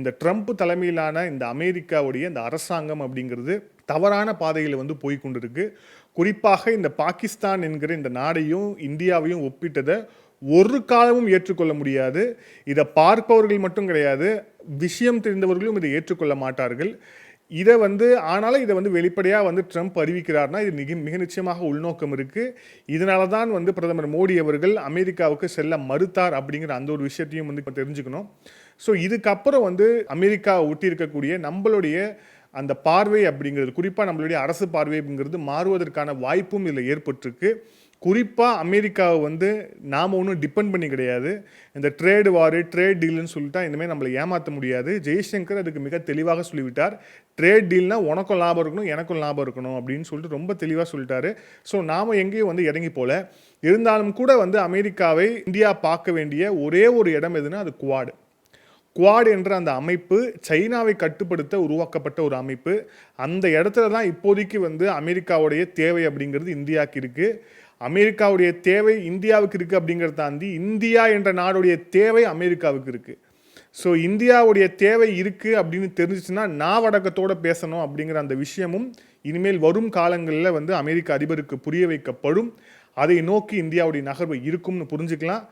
இந்த ட்ரம்ப் தலைமையிலான இந்த அமெரிக்காவுடைய இந்த அரசாங்கம் அப்படிங்கிறது தவறான பாதையில் போய் கொண்டிருக்கு. குறிப்பாக இந்த பாகிஸ்தான் என்கிற இந்த நாடையும் இந்தியாவையும் ஒப்பிட்டதை ஒரு காலமும் ஏற்றுக்கொள்ள முடியாது. இதை பார்ப்பவர்கள் மட்டும் கிடையாது, விஷயம் தெரிந்தவர்களும் இதை ஏற்றுக்கொள்ள மாட்டார்கள். இதை ஆனாலும் இதை வெளிப்படையாக ட்ரம்ப் அறிவிக்கிறார்னா இது மிக நிச்சயமாக உள்நோக்கம் இருக்குது. இதனால தான் பிரதமர் மோடி அவர்கள் அமெரிக்காவுக்கு செல்ல மறுத்தார் அப்படிங்கிற அந்த ஒரு விஷயத்தையும் இப்போ தெரிஞ்சுக்கணும். ஸோ இதுக்கப்புறம் அமெரிக்காவை ஒட்டி இருக்கக்கூடிய நம்மளுடைய அந்த பார்வை அப்படிங்கிறது, குறிப்பாக நம்மளுடைய அரசு பார்வை அப்படிங்கிறது மாறுவதற்கான வாய்ப்பும் இதில் ஏற்பட்டிருக்கு. குறிப்பாக அமெரிக்காவை நாம் ஒன்றும் டிபெண்ட் பண்ணி கிடையாது. இந்த ட்ரேடு வாரு ட்ரேட் டீல்னு சொல்லிட்டா இனிமேல் நம்மளை ஏமாற்ற முடியாது. ஜெய்சங்கர் அதுக்கு மிக தெளிவாக சொல்லிவிட்டார். ட்ரேட் டீல்னா உனக்கும் லாபம் இருக்கணும், எனக்கும் லாபம் இருக்கணும் அப்படின்னு சொல்லிட்டு ரொம்ப தெளிவாக சொல்லிட்டாரு. ஸோ நாம் எங்கேயும் இறங்கி போல. இருந்தாலும் கூட அமெரிக்காவை இந்தியா பார்க்க வேண்டிய ஒரே ஒரு இடம் எதுனா அது குவாடு. குவாட் என்ற அந்த அமைப்பு சைனாவை கட்டுப்படுத்த உருவாக்கப்பட்ட ஒரு அமைப்பு. அந்த இடத்துல தான் இப்போதைக்கு அமெரிக்காவுடைய தேவை அப்படிங்கிறது இந்தியாவுக்கு இருக்குது. அமெரிக்காவுடைய தேவை இந்தியாவுக்கு இருக்குது அப்படிங்கிறத தாண்டி இந்தியா என்ற நாடுடைய தேவை அமெரிக்காவுக்கு இருக்குது. ஸோ இந்தியாவுடைய தேவை இருக்குது அப்படின்னு தெரிஞ்சிச்சுன்னா நான் வடக்கத்தோடு பேசணும் அப்படிங்கிற அந்த விஷயமும் இனிமேல் வரும் காலங்களில் அமெரிக்க அதிபருக்கு புரிய வைக்கப்படும். அதை நோக்கி இந்தியாவுடைய நகர்வு இருக்கும்னு புரிஞ்சுக்கலாம்.